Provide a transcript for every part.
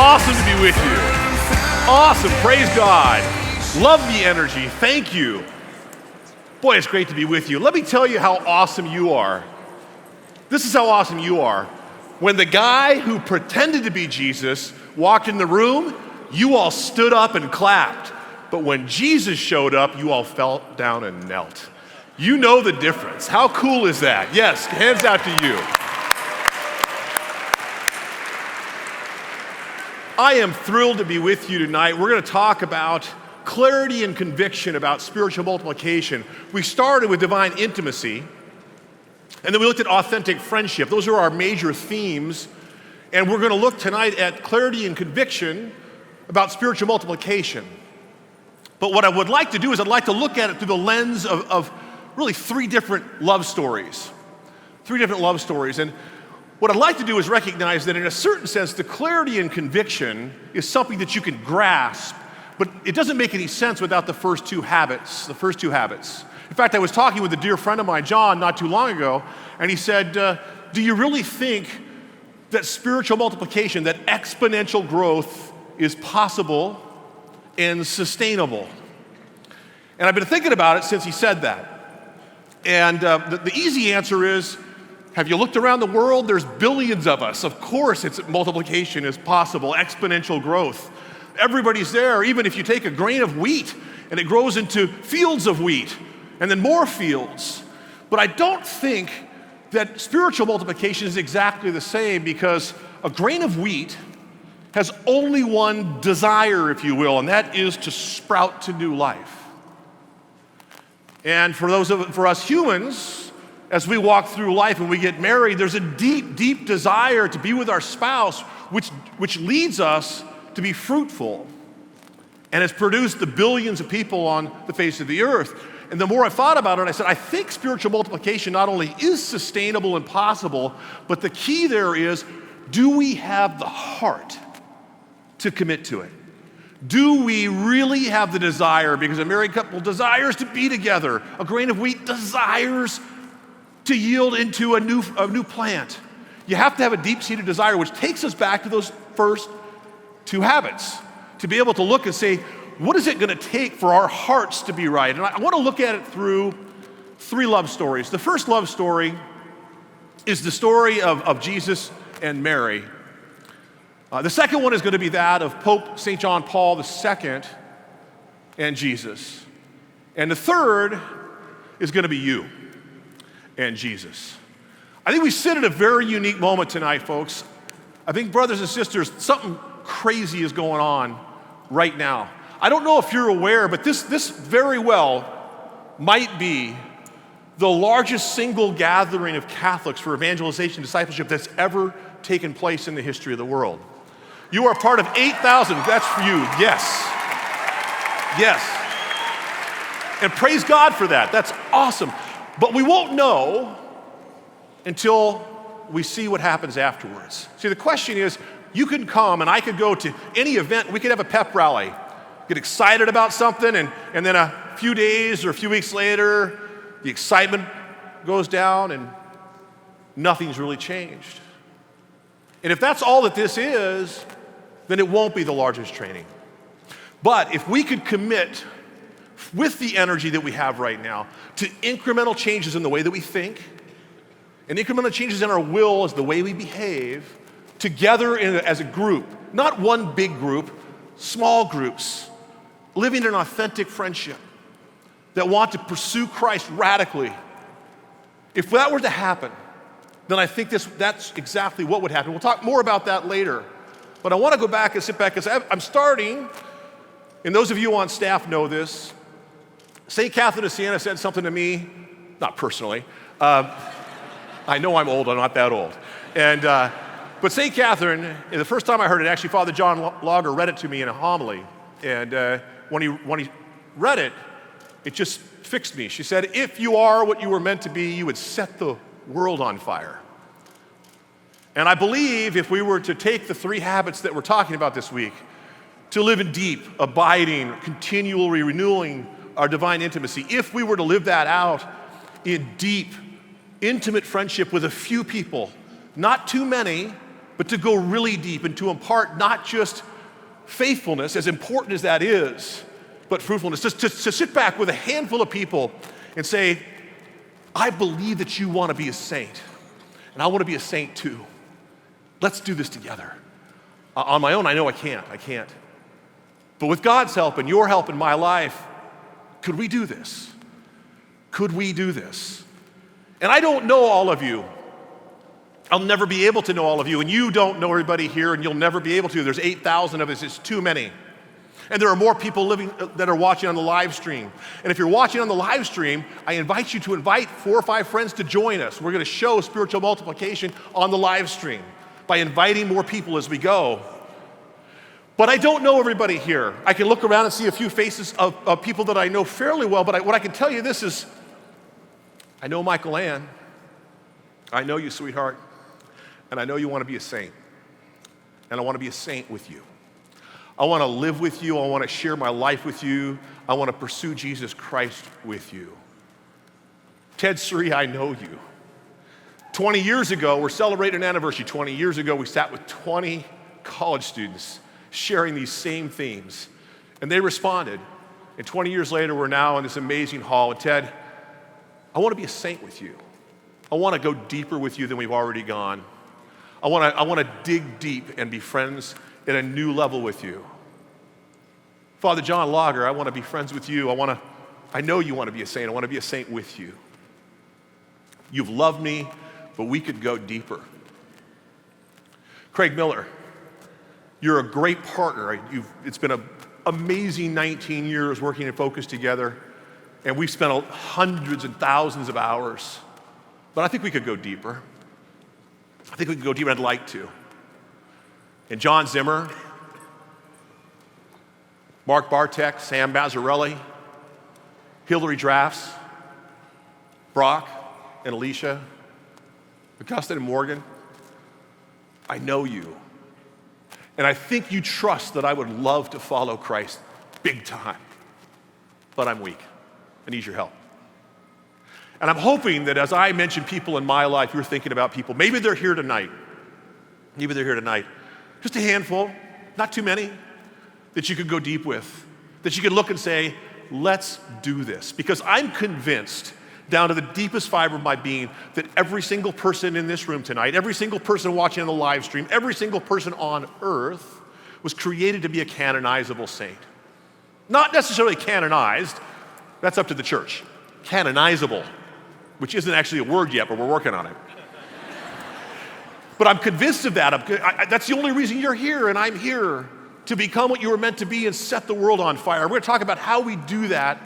awesome to be with you. Awesome, praise God. Love the energy, thank you. Boy, it's great to be with you. Let me tell you how awesome you are. This is how awesome you are. When the guy who pretended to be Jesus walked in the room, you all stood up and clapped. But when Jesus showed up, you all fell down and knelt. You know the difference. How cool is that? Yes, hands out to you. I am thrilled to be with you tonight. We're going to talk about clarity and conviction about spiritual multiplication. We started with divine intimacy, and then we looked at authentic friendship. Those are our major themes. And we're going to look tonight at clarity and conviction about spiritual multiplication. But what I would like to do is I'd like to look at it through the lens of really three different love stories. And what I'd like to do is recognize that in a certain sense, the clarity and conviction is something that you can grasp, but it doesn't make any sense without the first two habits. In fact, I was talking with a dear friend of mine, John, not too long ago, and he said, do you really think that spiritual multiplication, that exponential growth is possible and sustainable? And I've been thinking about it since he said that. And the easy answer is, have you looked around the world? There's billions of us. Of course, multiplication is possible, exponential growth. Everybody's there. Even if you take a grain of wheat and it grows into fields of wheat and then more fields. But I don't think that spiritual multiplication is exactly the same, because a grain of wheat has only one desire, if you will, and that is to sprout to new life. And for us humans, as we walk through life and we get married, there's a deep, deep desire to be with our spouse, which leads us to be fruitful and has produced the billions of people on the face of the earth. And the more I thought about it, I said, I think spiritual multiplication not only is sustainable and possible, but the key there is, do we have the heart to commit to it? Do we really have the desire? Because a married couple desires to be together. A grain of wheat desires to yield into a new plant. You have to have a deep-seated desire, which takes us back to those first two habits, to be able to look and say, what is it going to take for our hearts to be right? And I want to look at it through three love stories. The first love story is the story of Jesus and Mary. The second one is going to be that of Pope St. John Paul II and Jesus. And the third is going to be you and Jesus. I think we sit at a very unique moment tonight, folks. I think, brothers and sisters, something crazy is going on right now. I don't know if you're aware, but this very well might be the largest single gathering of Catholics for evangelization and discipleship that's ever taken place in the history of the world. You are part of 8,000. That's for you. Yes. And praise God for that. That's awesome. But we won't know until we see what happens afterwards. See, the question is, you can come and I could go to any event. We could have a pep rally, get excited about something, and then a few days or a few weeks later, the excitement goes down and nothing's really changed. And if that's all that this is, then it won't be the largest training. But if we could commit with the energy that we have right now to incremental changes in the way that we think, and incremental changes in our will as the way we behave, together as a group, not one big group, small groups, living in authentic friendship that want to pursue Christ radically. If that were to happen, then I think that's exactly what would happen. We'll talk more about that later. But I want to go back and sit back, because I'm starting, and those of you on staff know this, St. Catherine of Siena said something to me, not personally. I know I'm old, I'm not that old. But St. Catherine, the first time I heard it, actually Father John Lager read it to me in a homily. And when he read it, it just fixed me. She said, if you are what you were meant to be, you would set the world on fire. And I believe if we were to take the three habits that we're talking about this week, to live in deep, abiding, continually renewing our divine intimacy, if we were to live that out in deep, intimate friendship with a few people, not too many, but to go really deep and to impart not just faithfulness, as important as that is, but fruitfulness. Just to sit back with a handful of people and say, I believe that you want to be a saint, and I want to be a saint too. Let's do this together. On my own, I know I can't. But with God's help and your help in my life, could we do this? Could we do this? And I don't know all of you. I'll never be able to know all of you, and you don't know everybody here, and you'll never be able to. There's 8,000 of us, it's too many. And there are more people living that are watching on the live stream. And if you're watching on the live stream, I invite you to invite 4 or 5 friends to join us. We're gonna show spiritual multiplication on the live stream by inviting more people as we go. But I don't know everybody here. I can look around and see a few faces of people that I know fairly well, but what I can tell you this is, I know Michael Ann. I know you, sweetheart. And I know you want to be a saint. And I want to be a saint with you. I want to live with you. I want to share my life with you. I want to pursue Jesus Christ with you. Ted Sri, I know you. 20 years ago, we're celebrating an anniversary. 20 years ago, we sat with 20 college students sharing these same themes. And they responded. And 20 years later, we're now in this amazing hall. And Ted, I want to be a saint with you. I want to go deeper with you than we've already gone. I want to dig deep and be friends at a new level with you. Father John Lager, I want to be friends with you. I know you want to be a saint. I want to be a saint with you. You've loved me, but we could go deeper. Craig Miller, you're a great partner. It's been an amazing 19 years working in Focus together, and we've spent hundreds and thousands of hours. But I think we could go deeper. I think we could go deeper. I'd like to. And John Zimmer, Mark Bartek, Sam Mazzarelli, Hillary Drafts, Brock and Alicia, Augustine and Morgan, I know you. And I think you trust that I would love to follow Christ big time. But I'm weak. I need your help. And I'm hoping that as I mention people in my life, you're thinking about people. Maybe they're here tonight. Just a handful, not too many, that you could go deep with, that you could look and say, let's do this. Because I'm convinced, down to the deepest fiber of my being, that every single person in this room tonight, every single person watching on the live stream, every single person on earth was created to be a canonizable saint. Not necessarily canonized, that's up to the church. Canonizable, which isn't actually a word yet, but we're working on it. But I'm convinced of that. That's the only reason you're here, and I'm here to become what you were meant to be and set the world on fire. We're going to talk about how we do that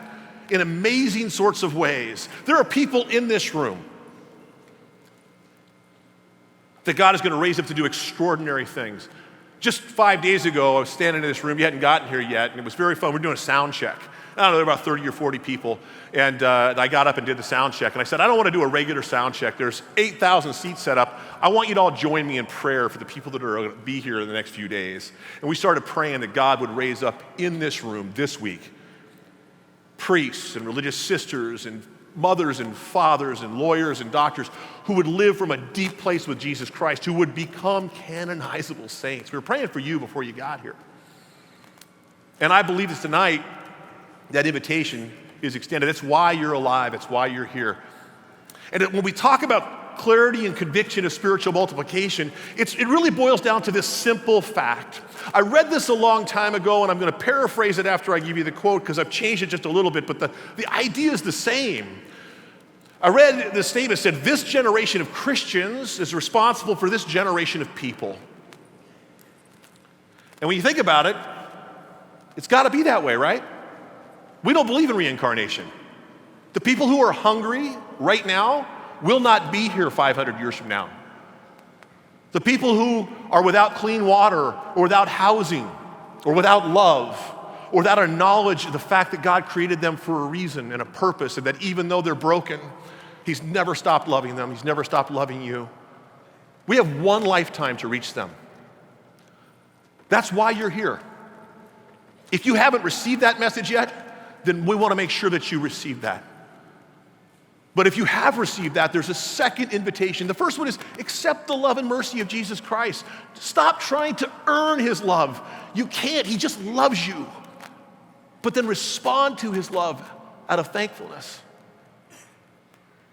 in amazing sorts of ways. There are people in this room that God is going to raise up to do extraordinary things. Just 5 days ago, I was standing in this room. You hadn't gotten here yet, and it was very fun. We're doing a sound check. I don't know, there were about 30 or 40 people, and I got up and did the sound check, and I said, I don't want to do a regular sound check. There's 8,000 seats set up. I want you to all join me in prayer for the people that are going to be here in the next few days. And we started praying that God would raise up in this room this week priests and religious sisters and mothers and fathers and lawyers and doctors who would live from a deep place with Jesus Christ, who would become canonizable saints. We were praying for you before you got here. And I believe that tonight, that invitation is extended. That's why you're alive. That's why you're here. And when we talk about clarity and conviction of spiritual multiplication, it really boils down to this simple fact. I read this a long time ago, and I'm going to paraphrase it after I give you the quote because I've changed it just a little bit, but the idea is the same. I read the statement said, this generation of Christians is responsible for this generation of people. And when you think about it, it's got to be that way, right? We don't believe in reincarnation. The people who are hungry right now will not be here 500 years from now. The people who are without clean water or without housing or without love or without a knowledge of the fact that God created them for a reason and a purpose, and that even though they're broken, He's never stopped loving them. He's never stopped loving you. We have one lifetime to reach them. That's why you're here. If you haven't received that message yet, then we want to make sure that you receive that. But if you have received that, there's a second invitation. The first one is accept the love and mercy of Jesus Christ. Stop trying to earn his love. You can't, he just loves you. But then respond to his love out of thankfulness.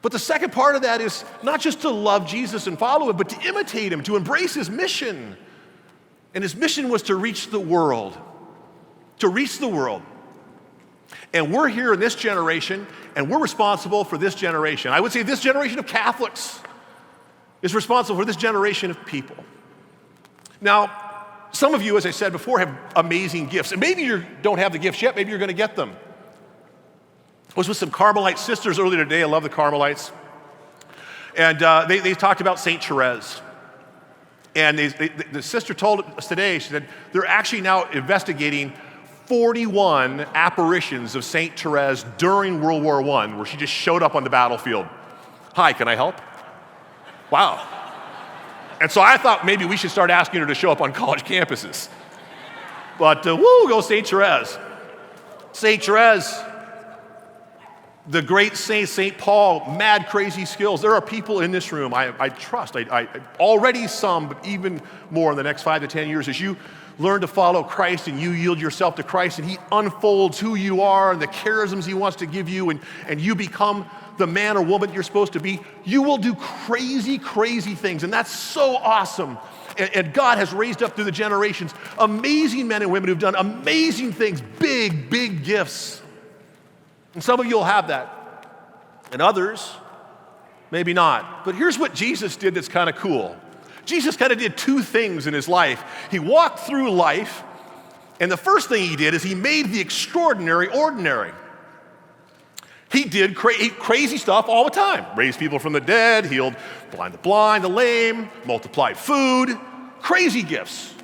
But the second part of that is not just to love Jesus and follow him, but to imitate him, to embrace his mission. And his mission was to reach the world. To reach the world. And we're here in this generation, and we're responsible for this generation. I would say this generation of Catholics is responsible for this generation of people. Now, some of you, as I said before, have amazing gifts. And maybe you don't have the gifts yet, maybe you're gonna get them. I was with some Carmelite sisters earlier today. I love the Carmelites. And they talked about St. Therese. And the sister told us today, she said, they're actually now investigating 41 apparitions of St. Therese during World War I, where she just showed up on the battlefield. Hi, can I help? Wow. And so I thought maybe we should start asking her to show up on college campuses. But woo, go St. Therese. St. Therese, the great saint, St. Paul, mad, crazy skills. There are people in this room I trust. I already some, but even more in the next 5 to 10 years as you learn to follow Christ and you yield yourself to Christ and he unfolds who you are and the charisms he wants to give you and you become the man or woman you're supposed to be, you will do crazy, crazy things. And that's so awesome. And God has raised up through the generations amazing men and women who've done amazing things, big, big gifts. And some of you will have that. And others, maybe not. But here's what Jesus did that's kind of cool. Jesus kind of did two things in his life. He walked through life, and the first thing he did is he made the extraordinary ordinary. He did crazy stuff all the time. Raised people from the dead, healed the blind, the lame, multiplied food, crazy gifts.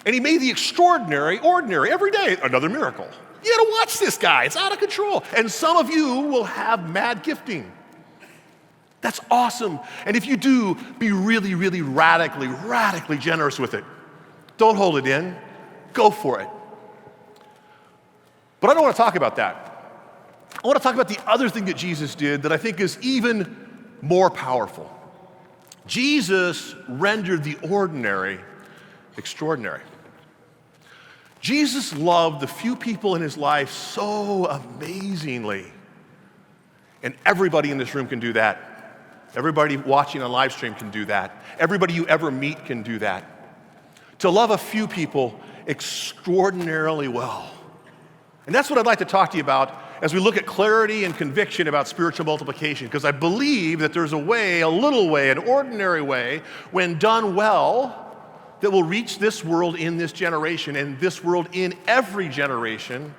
And he made the extraordinary ordinary every day, another miracle. You gotta watch this guy, it's out of control. And some of you will have mad gifting. That's awesome. And if you do, be really, really radically generous with it. Don't hold it in. Go for it. But I don't want to talk about that. I want to talk about the other thing that Jesus did that I think is even more powerful. Jesus rendered the ordinary extraordinary. Jesus loved the few people in his life so amazingly. And everybody in this room can do that. Everybody watching on live stream can do that. Everybody you ever meet can do that. To love a few people extraordinarily well. And that's what I'd like to talk to you about as we look at clarity and conviction about spiritual multiplication, because I believe that there's a way, a little way, an ordinary way, when done well, that will reach this world in this generation and this world in every generation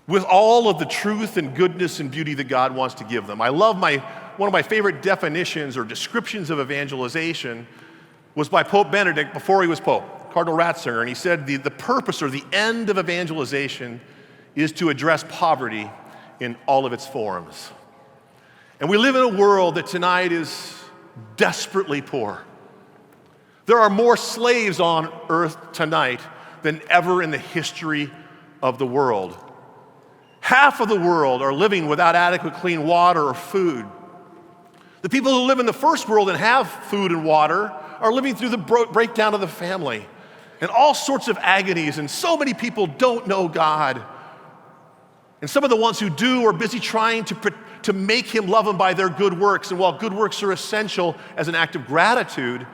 with all of the truth and goodness and beauty that God wants to give them. I love one of my favorite definitions or descriptions of evangelization was by Pope Benedict before he was Pope, Cardinal Ratzinger, and he said the purpose or the end of evangelization is to address poverty in all of its forms. And we live in a world that tonight is desperately poor. There are more slaves on earth tonight than ever in the history of the world. Half of the world are living without adequate clean water or food. The people who live in the first world and have food and water are living through the breakdown of the family and all sorts of agonies, and so many people don't know God. And some of the ones who do are busy trying to make him love them by their good works. And while good works are essential as an act of gratitude,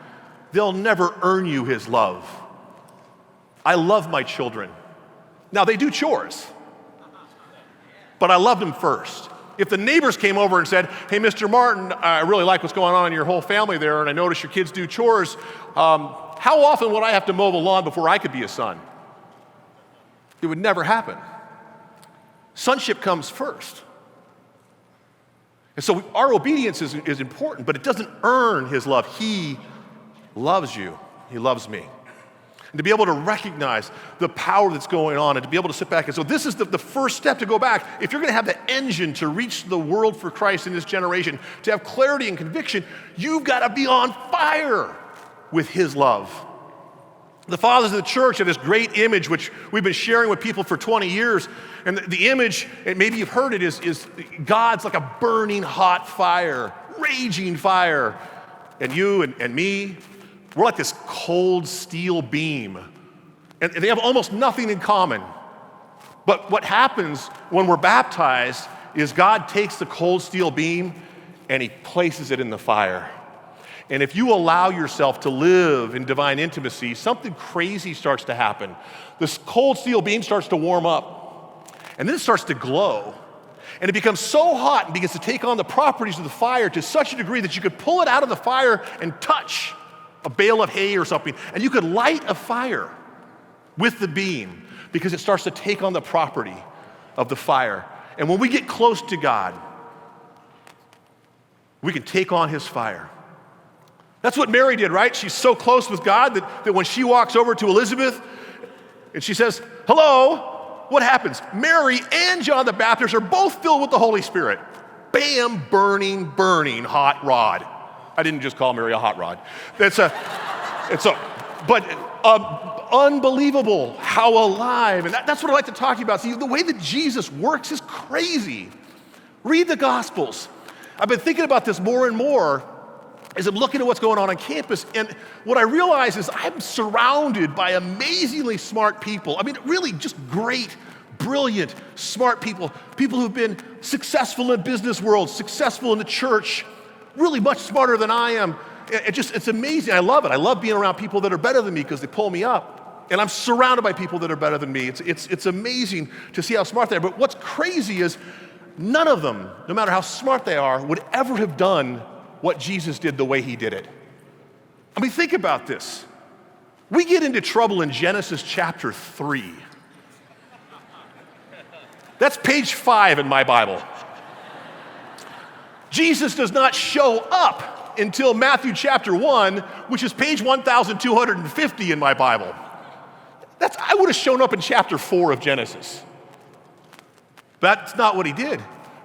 they'll never earn you his love. I love my children. Now, they do chores, but I love them first. If the neighbors came over and said, hey, Mr. Martin, I really like what's going on in your whole family there, and I notice your kids do chores, how often would I have to mow the lawn before I could be a son? It would never happen. Sonship comes first. And so our obedience is important, but it doesn't earn his love. He loves you. He loves me. And to be able to recognize the power that's going on and to be able to sit back. And so this is the first step to go back. If you're going to have the engine to reach the world for Christ in this generation, to have clarity and conviction, you've got to be on fire with his love. The fathers of the church have this great image, which we've been sharing with people for 20 years. And the image, and maybe you've heard it, is God's like a burning hot fire, raging fire. And you and me, we're like this cold steel beam. And they have almost nothing in common. But what happens when we're baptized is God takes the cold steel beam and he places it in the fire. And if you allow yourself to live in divine intimacy, something crazy starts to happen. This cold steel beam starts to warm up, and then it starts to glow. And it becomes so hot and begins to take on the properties of the fire to such a degree that you could pull it out of the fire and touch a bale of hay or something, and you could light a fire with the beam because it starts to take on the property of the fire. And when we get close to God, we can take on his fire. That's what Mary did, right? She's so close with God that when she walks over to Elizabeth and she says, hello, what happens? Mary and John the Baptist are both filled with the Holy Spirit. Bam, burning hot rod. I didn't just call Mary a hot rod. Unbelievable how alive. And that's what I like to talk to you about. See, the way that Jesus works is crazy. Read the Gospels. I've been thinking about this more and more as I'm looking at what's going on campus, and what I realize is I'm surrounded by amazingly smart people. I mean, really just great, brilliant, smart people, people who've been successful in business world, successful in the church, really much smarter than I am. It's amazing. I love it. I love being around people that are better than me because they pull me up. And I'm surrounded by people that are better than me. It's amazing to see how smart they are. But what's crazy is none of them, no matter how smart they are, would ever have done what Jesus did the way he did it. I mean, think about this. We get into trouble in Genesis chapter 3. That's page 5 in my Bible. Jesus does not show up until Matthew chapter 1, which is page 1250 in my Bible. I would have shown up in chapter 4 of Genesis. That's not what he did.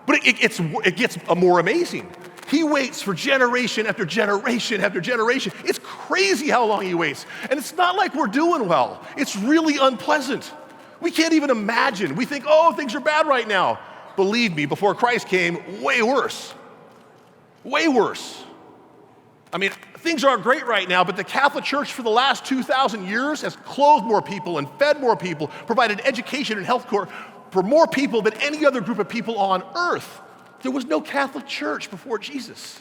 But it gets more amazing. He waits for generation after generation after generation. It's crazy how long he waits. And it's not like we're doing well. It's really unpleasant. We can't even imagine. We think, oh, things are bad right now. Believe me, before Christ came, way worse. Way worse. I mean, things aren't great right now, but the Catholic Church for the last 2,000 years has clothed more people and fed more people, provided education and health care for more people than any other group of people on earth. There was no Catholic Church before Jesus.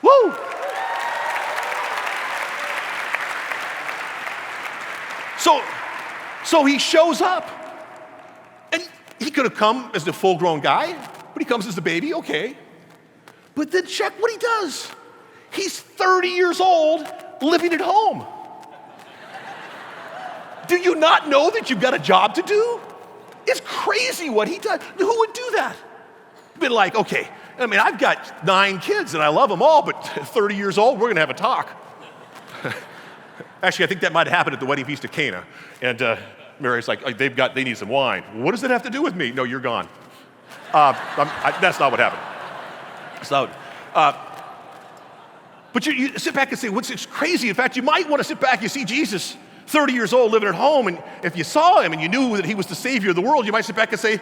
Woo! So he shows up. And he could have come as the full-grown guy, but he comes as the baby, okay. But then check what he does. He's 30 years old, living at home. Do you not know that you've got a job to do? It's crazy what he does. Who would do that? Been like, okay, I mean, I've got 9 kids and I love them all, but 30 years old, we're gonna have a talk. Actually, I think that might have happened at the wedding feast of Cana. And Mary's like, they need some wine. What does that have to do with me? No, you're gone. That's not what happened. But you sit back and say, it's crazy. In fact, you might want to sit back, you see Jesus 30 years old living at home, and if you saw him and you knew that he was the Savior of the world, you might sit back and say,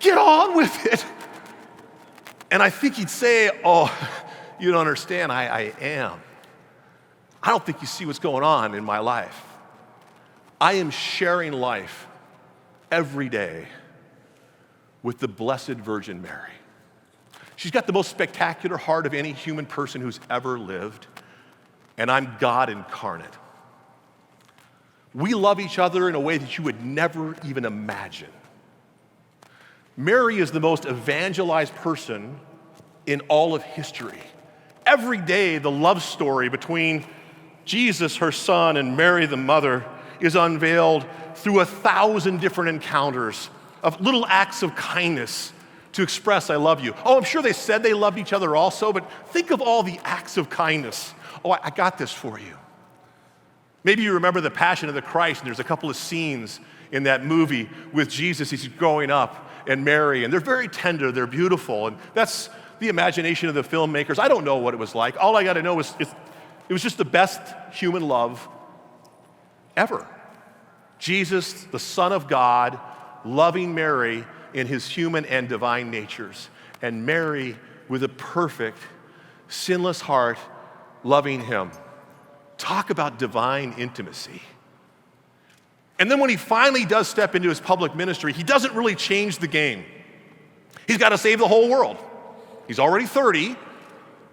get on with it. And I think he'd say, oh, you don't understand, I am. I don't think you see what's going on in my life. I am sharing life every day with the Blessed Virgin Mary. She's got the most spectacular heart of any human person who's ever lived, and I'm God incarnate. We love each other in a way that you would never even imagine. Mary is the most evangelized person in all of history. Every day, the love story between Jesus, her son, and Mary, the mother, is unveiled through 1,000 different encounters of little acts of kindness to express, I love you. Oh, I'm sure they said they loved each other also, but think of all the acts of kindness. Oh, I got this for you. Maybe you remember the Passion of the Christ, and there's a couple of scenes in that movie with Jesus. He's growing up, and Mary, and they're very tender, they're beautiful, and that's the imagination of the filmmakers. I don't know what it was like. All I got to know is it was just the best human love ever. Jesus, the Son of God, loving Mary in his human and divine natures, and Mary with a perfect, sinless heart, loving him. Talk about divine intimacy. And then when he finally does step into his public ministry, he doesn't really change the game. He's got to save the whole world. He's already 30.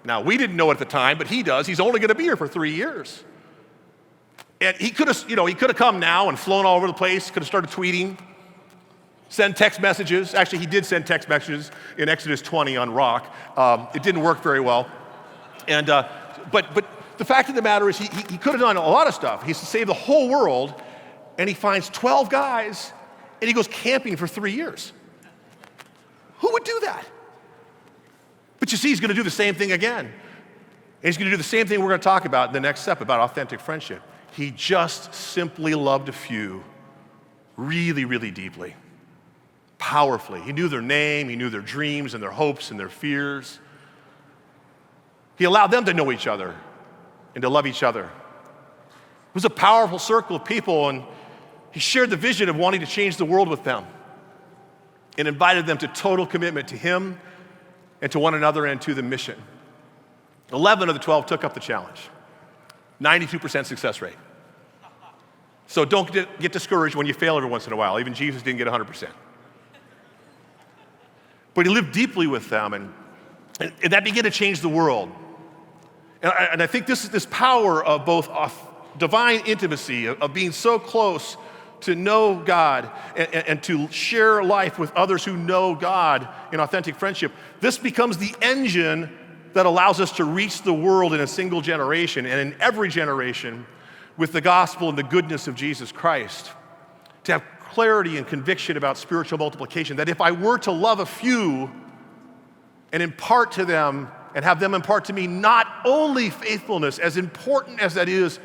Now, we didn't know it at the time, but he does. He's only going to be here for 3 years. And he could have come now and flown all over the place, could have started tweeting, send text messages. Actually, he did send text messages in Exodus 20 on rock. It didn't work very well. And but the fact of the matter is he could have done a lot of stuff. He's to save the whole world, and he finds 12 guys, and he goes camping for 3 years. Who would do that? But you see, he's going to do the same thing again. And he's going to do the same thing we're going to talk about in the next step about authentic friendship. He just simply loved a few really, really deeply, powerfully. He knew their name, he knew their dreams and their hopes and their fears. He allowed them to know each other and to love each other. It was a powerful circle of people, and he shared the vision of wanting to change the world with them and invited them to total commitment to him and to one another and to the mission. 11 of the 12 took up the challenge. 92% success rate. So don't get discouraged when you fail every once in a while. Even Jesus didn't get 100%. But he lived deeply with them, and that began to change the world. And I think this power of both divine intimacy, of being so close to know God and to share life with others who know God in authentic friendship, this becomes the engine that allows us to reach the world in a single generation and in every generation with the gospel and the goodness of Jesus Christ. To have clarity and conviction about spiritual multiplication, that if I were to love a few and impart to them and have them impart to me not only faithfulness, as important as that is,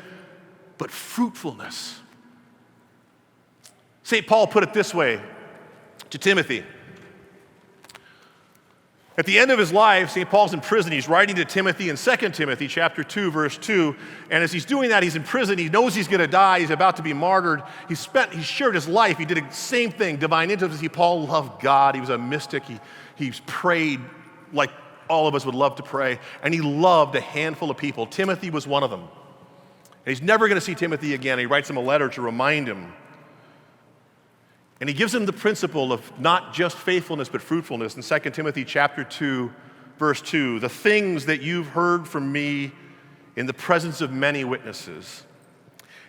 but fruitfulness. St. Paul put it this way to Timothy. At the end of his life, St. Paul's in prison. He's writing to Timothy in 2 Timothy chapter 2, verse 2. And as he's doing that, he's in prison. He knows he's going to die. He's about to be martyred. He shared his life. He did the same thing, divine intimacy. Paul loved God. He was a mystic. He prayed like all of us would love to pray. And he loved a handful of people. Timothy was one of them. And he's never going to see Timothy again. He writes him a letter to remind him. And he gives him the principle of not just faithfulness, but fruitfulness. In 2 Timothy chapter 2, verse 2, the things that you've heard from me in the presence of many witnesses,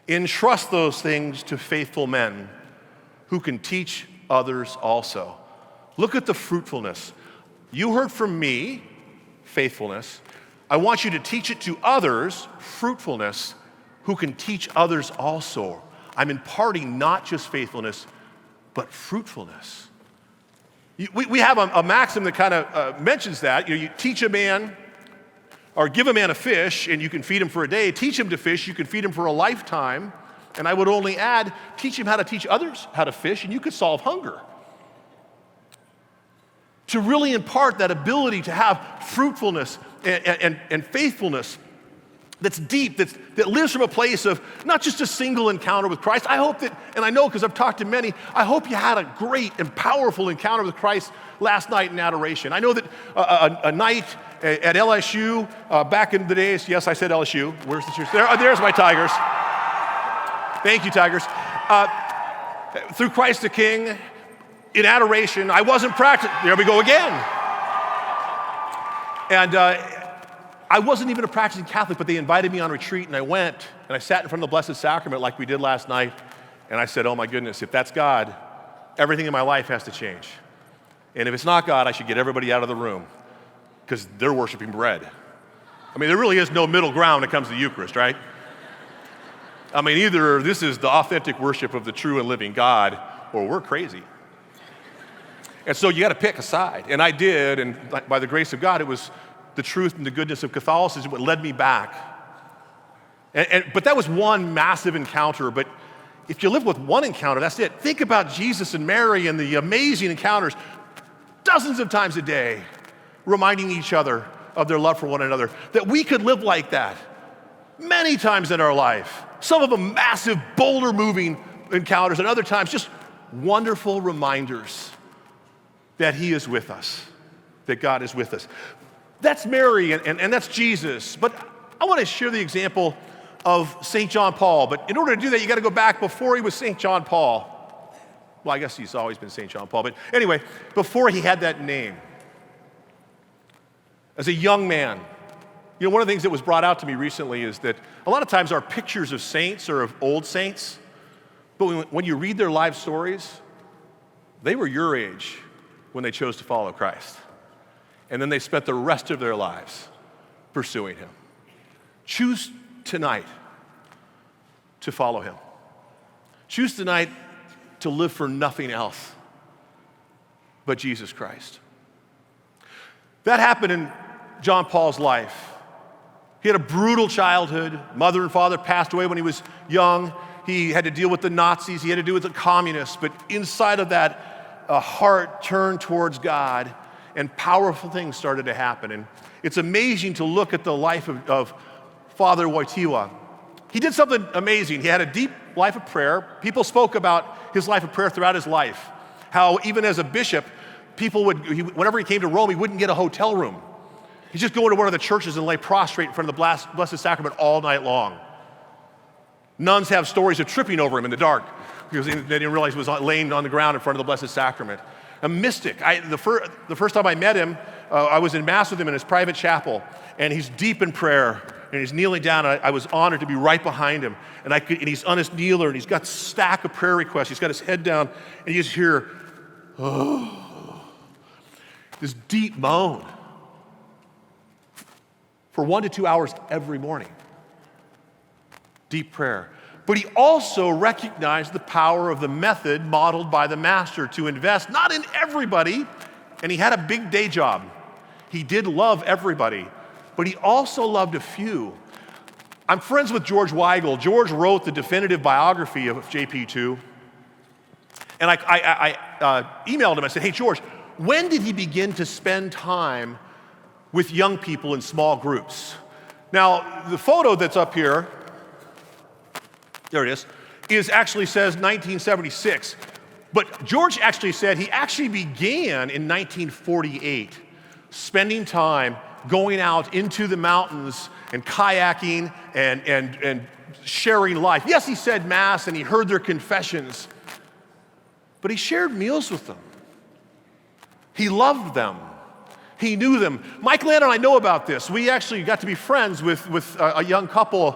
entrust those things to faithful men who can teach others also. Look at the fruitfulness. You heard from me, faithfulness. I want you to teach it to others, fruitfulness, who can teach others also. I'm imparting not just faithfulness, but fruitfulness. We have a maxim that kind of mentions that. You teach a man, or give a man a fish, and you can feed him for a day. Teach him to fish, you can feed him for a lifetime. And I would only add, teach him how to teach others how to fish, and you could solve hunger. To really impart that ability to have fruitfulness and faithfulness that's deep, that lives from a place of not just a single encounter with Christ. I hope that, and I know because I've talked to many, I hope you had a great and powerful encounter with Christ last night in adoration. I know that a night at LSU back in the days, yes, I said LSU. Where's the church? There's my Tigers. Thank you, Tigers. Through Christ the King, in adoration, I wasn't practicing. There we go again. And I wasn't even a practicing Catholic, but they invited me on retreat, and I went, and I sat in front of the Blessed Sacrament like we did last night, and I said, oh my goodness, if that's God, everything in my life has to change. And if it's not God, I should get everybody out of the room, because they're worshiping bread. I mean, there really is no middle ground when it comes to the Eucharist, right? I mean, either this is the authentic worship of the true and living God, or we're crazy. And so you got to pick a side, and I did, and by the grace of God, it was the truth and the goodness of Catholicism what led me back. But that was one massive encounter. But if you live with one encounter, that's it. Think about Jesus and Mary and the amazing encounters dozens of times a day, reminding each other of their love for one another, that we could live like that. many times in our life. Some of them massive, boulder-moving encounters, and other times just wonderful reminders that he is with us, that God is with us. That's Mary and that's Jesus. But I want to share the example of St. John Paul. But in order to do that, you got to go back before he was St. John Paul. Well, I guess he's always been St. John Paul. But anyway, before he had that name. As a young man, one of the things that was brought out to me recently is that a lot of times our pictures of saints are of old saints. But when you read their life stories, they were your age when they chose to follow Christ. And then they spent the rest of their lives pursuing him. Choose tonight to follow him. Choose tonight to live for nothing else but Jesus Christ. That happened in John Paul's life. He had a brutal childhood. Mother and father passed away when he was young. He had to deal with the Nazis. He had to deal with the communists. But inside of that, a heart turned towards God, and powerful things started to happen. And it's amazing to look at the life of Father Wojtyła. He did something amazing. He had a deep life of prayer. People spoke about his life of prayer throughout his life. How even as a bishop, whenever he came to Rome, he wouldn't get a hotel room. He'd just go into one of the churches and lay prostrate in front of the Blessed Sacrament all night long. Nuns have stories of tripping over him in the dark because they didn't realize he was laying on the ground in front of the Blessed Sacrament. A mystic. The first time I met him, I was in Mass with him in his private chapel, and he's deep in prayer, and he's kneeling down, and I was honored to be right behind him. And he's on his kneeler, and he's got a stack of prayer requests. He's got his head down, and you just hear, this deep moan for 1 to 2 hours every morning. Deep prayer. But he also recognized the power of the method modeled by the master to invest not in everybody, and he had a big day job. He did love everybody, but he also loved a few. I'm friends with George Weigel. George wrote the definitive biography of JP2, and I emailed him. I said, hey, George, when did he begin to spend time with young people in small groups? Now, the photo that's up here, there it is actually says 1976. But George actually said he actually began in 1948, spending time going out into the mountains and kayaking and sharing life. Yes, he said Mass and he heard their confessions, but he shared meals with them. He loved them. He knew them. Mike Land and I know about this. We actually got to be friends with a young couple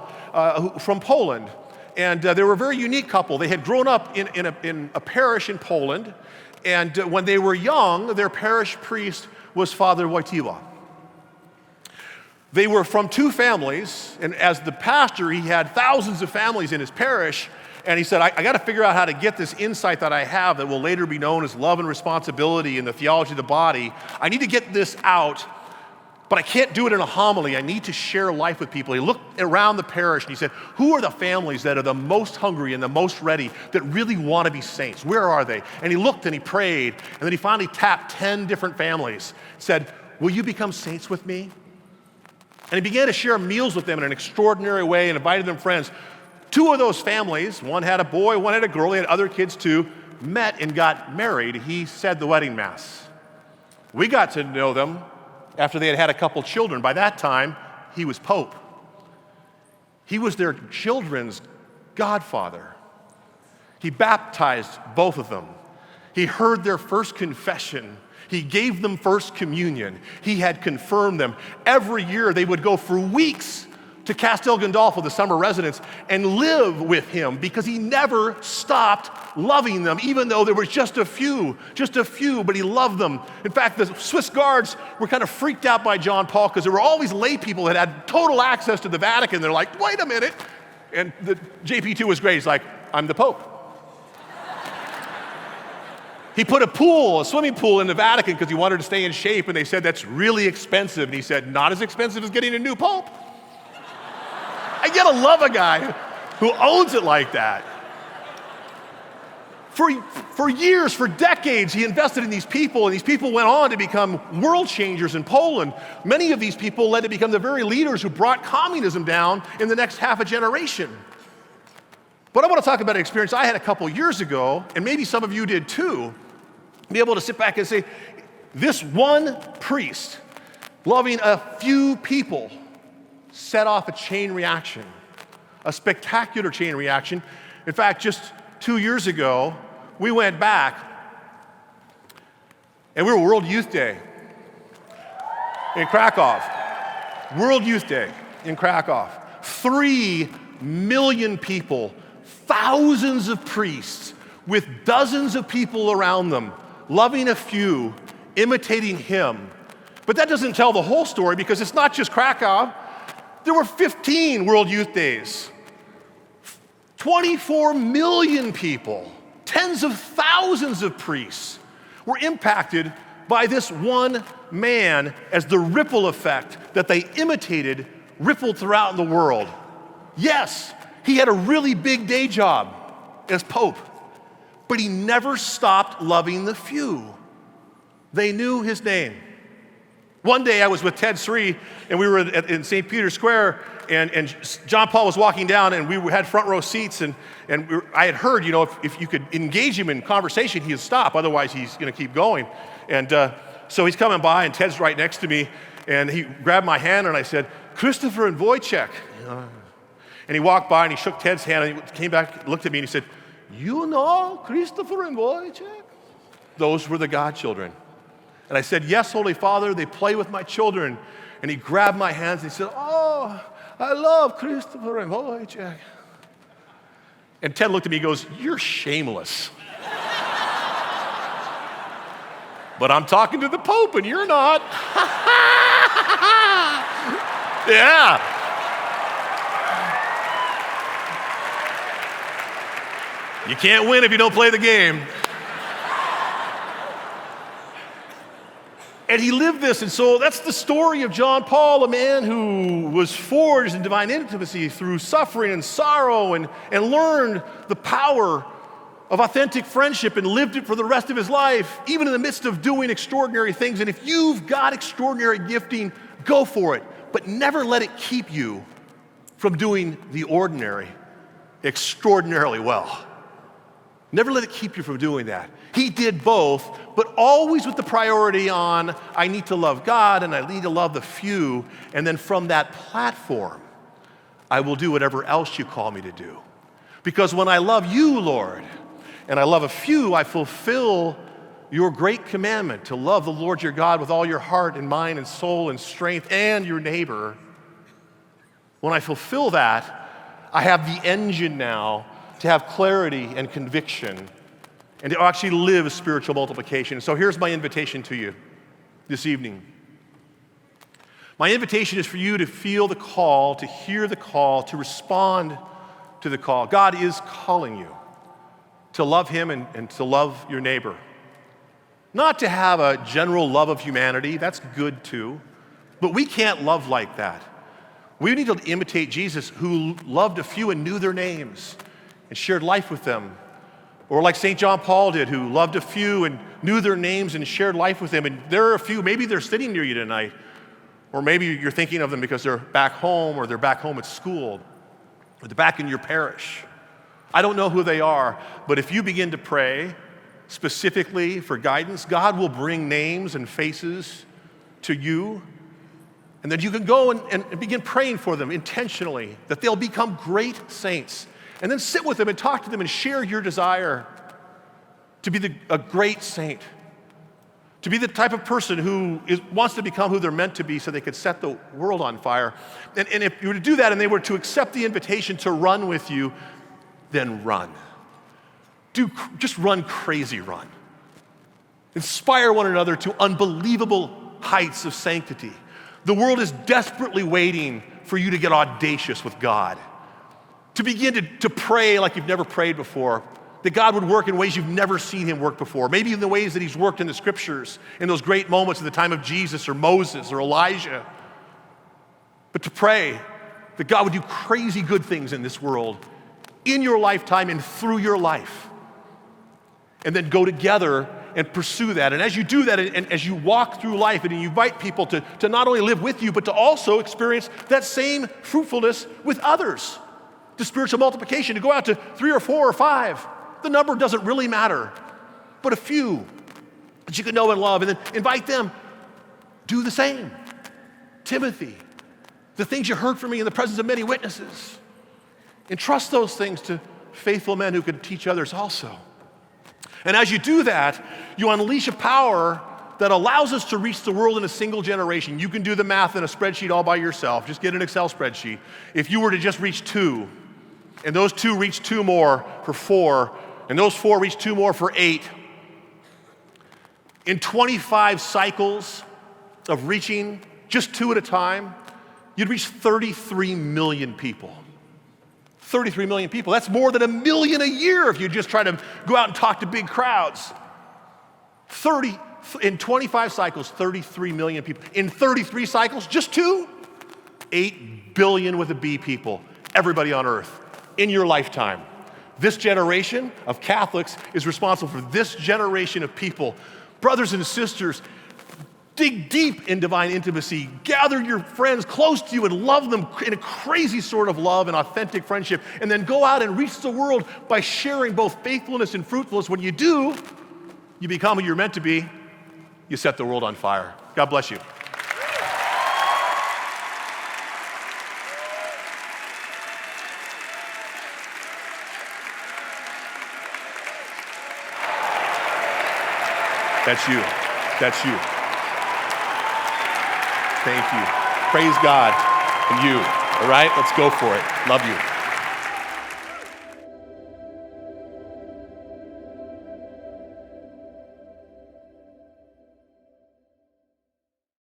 from Poland. And they were a very unique couple. They had grown up in a parish in Poland, and when they were young, their parish priest was Father Wojtyła. They were from two families, and as the pastor, he had thousands of families in his parish, and he said, I got to figure out how to get this insight that I have that will later be known as love and responsibility in the theology of the body. I need to get this out, but I can't do it in a homily. I need to share life with people. He looked around the parish and he said, who are the families that are the most hungry and the most ready, that really want to be saints? Where are they? And he looked and he prayed, and then he finally tapped 10 different families, said, will you become saints with me? And he began to share meals with them in an extraordinary way and invited them friends. 2 of those families, one had a boy, one had a girl, they had other kids too, met and got married. He said the wedding mass. We got to know them after they had had a couple children. By that time, he was Pope. He was their children's godfather. He baptized both of them. He heard their first confession. He gave them first communion. He had confirmed them. Every year they would go for weeks to Castel Gandolfo, the summer residence, and live with him because he never stopped loving them, even though there were just a few, but he loved them. In fact, the Swiss guards were kind of freaked out by John Paul because there were all these lay people that had total access to the Vatican. They're like, wait a minute. And the JP2 was great. He's like, I'm the Pope. He put a swimming pool in the Vatican because he wanted to stay in shape, and they said, that's really expensive. And he said, not as expensive as getting a new Pope. I gotta love a guy who owns it like that. For years, for decades, he invested in these people, and these people went on to become world changers in Poland. Many of these people led to become the very leaders who brought communism down in the next half a generation. But I want to talk about an experience I had a couple years ago, and maybe some of you did too, be able to sit back and say, this one priest loving a few people set off a chain reaction, a spectacular chain reaction. In fact, just 2 years ago, we went back and we were World Youth Day in Krakow. World Youth Day in Krakow. 3 million people, thousands of priests with dozens of people around them, loving a few, imitating him. But that doesn't tell the whole story, because it's not just Krakow. There were 15 World Youth Days. 24 million people, tens of thousands of priests were impacted by this one man as the ripple effect that they imitated rippled throughout the world. Yes, he had a really big day job as Pope, but he never stopped loving the few. They knew his name. One day I was with Ted Sri, and we were in St. Peter's Square, and John Paul was walking down, and we had front row seats, and I had heard, if you could engage him in conversation, he'd stop, otherwise he's gonna keep going. And so he's coming by, and Ted's right next to me, and he grabbed my hand, and I said, "Christopher and Wojciech." And he walked by, and he shook Ted's hand, and he came back, looked at me, and he said, "You know Christopher and Wojciech?" Those were the godchildren. And I said, "Yes, Holy Father, they play with my children." And he grabbed my hands and he said, "Oh, I love Christopher and Wojciech." And Ted looked at me and goes, "You're shameless." "But I'm talking to the Pope and you're not." Yeah. You can't win if you don't play the game. And he lived this, and so that's the story of John Paul, a man who was forged in divine intimacy through suffering and sorrow, and learned the power of authentic friendship and lived it for the rest of his life, even in the midst of doing extraordinary things. And if you've got extraordinary gifting, go for it, but never let it keep you from doing the ordinary extraordinarily well. Never let it keep you from doing that. He did both, but always with the priority on, I need to love God and I need to love the few, and then from that platform, I will do whatever else you call me to do. Because when I love you, Lord, and I love a few, I fulfill your great commandment to love the Lord your God with all your heart and mind and soul and strength, and your neighbor. When I fulfill that, I have the engine now to have clarity and conviction and to actually live spiritual multiplication. So here's my invitation to you this evening. My invitation is for you to feel the call, to hear the call, to respond to the call. God is calling you to love him and to love your neighbor. Not to have a general love of humanity, that's good too, but we can't love like that. We need to imitate Jesus, who loved a few and knew their names and shared life with them. Or like St. John Paul did, who loved a few and knew their names and shared life with them. And there are a few, maybe they're sitting near you tonight, or maybe you're thinking of them because they're back home, or they're back home at school, or they're back in your parish. I don't know who they are, but if you begin to pray specifically for guidance, God will bring names and faces to you, and then you can go and begin praying for them intentionally, that they'll become great saints. And then sit with them and talk to them and share your desire to be a great saint, to be the type of person who wants to become who they're meant to be so they could set the world on fire. And if you were to do that and they were to accept the invitation to run with you, then run. Just run crazy run. Inspire one another to unbelievable heights of sanctity. The world is desperately waiting for you to get audacious with God, to begin to pray like you've never prayed before, that God would work in ways you've never seen him work before, maybe in the ways that he's worked in the scriptures, in those great moments at the time of Jesus or Moses or Elijah. But to pray that God would do crazy good things in this world, in your lifetime and through your life. and then go together and pursue that. And as you do that, and as you walk through life and you invite people to not only live with you, but to also experience that same fruitfulness with others, to spiritual multiplication, to go out to 3 or 4 or 5. The number doesn't really matter, but a few that you can know and love, and then invite them. Do the same. Timothy, the things you heard from me in the presence of many witnesses, entrust those things to faithful men who can teach others also. And as you do that, you unleash a power that allows us to reach the world in a single generation. You can do the math in a spreadsheet all by yourself. Just get an Excel spreadsheet. If you were to just reach 2, and those 2 reach 2 more for 4, and those 4 reach 2 more for 8, in 25 cycles of reaching just 2 at a time, you'd reach 33 million people. 33 million people. That's more than 1 million a year if you just try to go out and talk to big crowds. In 25 cycles, 33 million people. In 33 cycles, just 2, 8 billion with a B people, everybody on earth, in your lifetime. This generation of Catholics is responsible for this generation of people. Brothers and sisters, dig deep in divine intimacy. Gather your friends close to you and love them in a crazy sort of love and authentic friendship. And then go out and reach the world by sharing both faithfulness and fruitfulness. When you do, you become who you're meant to be. You set the world on fire. God bless you. That's you. That's you. Thank you. Praise God and you. All right, let's go for it. Love you.